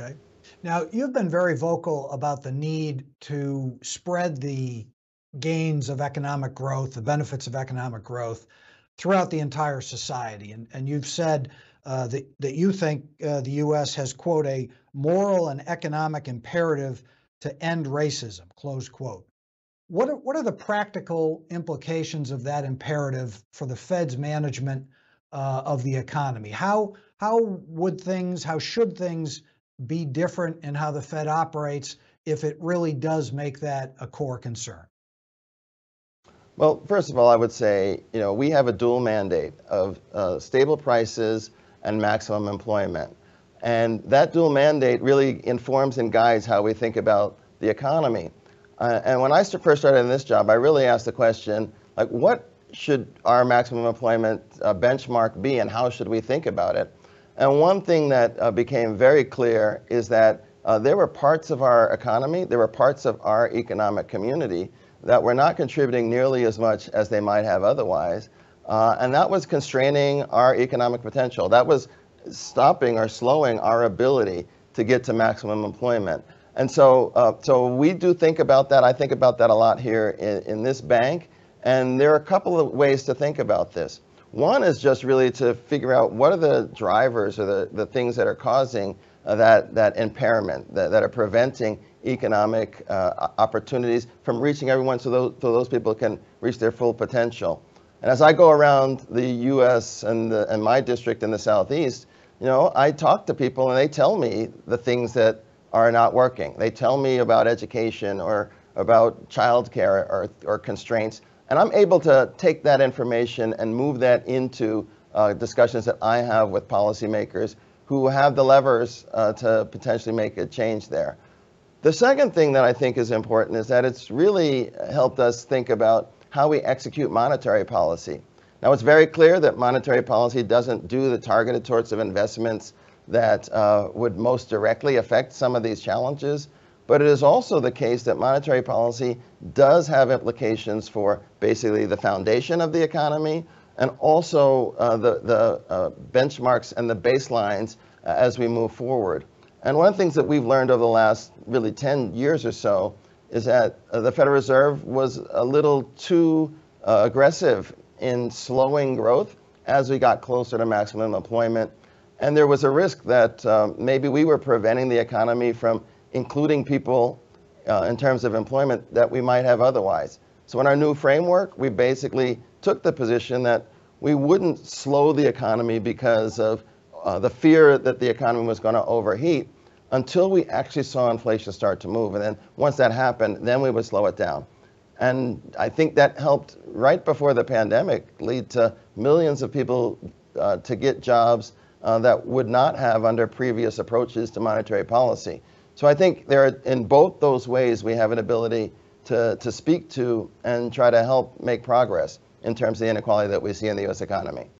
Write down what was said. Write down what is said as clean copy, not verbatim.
Okay. Now, you've been very vocal about the need to spread the gains of economic growth, the benefits of economic growth throughout the entire society. And you've said that you think the U.S. has, quote, a moral and economic imperative to end racism, close quote. What are the practical implications of that imperative for the Fed's management of the economy? How should things be different in how the Fed operates if it really does make that a core concern? Well, first of all, I would say, we have a dual mandate of stable prices and maximum employment. And that dual mandate really informs and guides how we think about the economy. And when I first started in this job, I really asked the question, like, what should our maximum employment benchmark be and how should we think about it? And one thing that became very clear is that there were parts of our economy, there were parts of our economic community that were not contributing nearly as much as they might have otherwise. And that was constraining our economic potential. That was stopping or slowing our ability to get to maximum employment. And so we do think about that. I think about that a lot here in this bank. And there are a couple of ways to think about this. One is just really to figure out what are the drivers or the things that are causing that impairment, that are preventing economic opportunities from reaching everyone so those people can reach their full potential. And as I go around the U.S. and my district in the Southeast, I talk to people and they tell me the things that are not working. They tell me about education or about childcare or constraints. And I'm able to take that information and move that into discussions that I have with policymakers who have the levers to potentially make a change there. The second thing that I think is important is that it's really helped us think about how we execute monetary policy. Now, it's very clear that monetary policy doesn't do the targeted sorts of investments that would most directly affect some of these challenges. But it is also the case that monetary policy does have implications for basically the foundation of the economy and also the benchmarks and the baselines as we move forward. And one of the things that we've learned over the last really 10 years or so is that the Federal Reserve was a little too aggressive in slowing growth as we got closer to maximum employment. And there was a risk that maybe we were preventing the economy from including people in terms of employment that we might have otherwise. So in our new framework, we basically took the position that we wouldn't slow the economy because of the fear that the economy was going to overheat until we actually saw inflation start to move. And then once that happened, then we would slow it down. And I think that helped right before the pandemic lead to millions of people to get jobs that would not have under previous approaches to monetary policy. So I think in both those ways, we have an ability to speak to and try to help make progress in terms of the inequality that we see in the U.S. economy.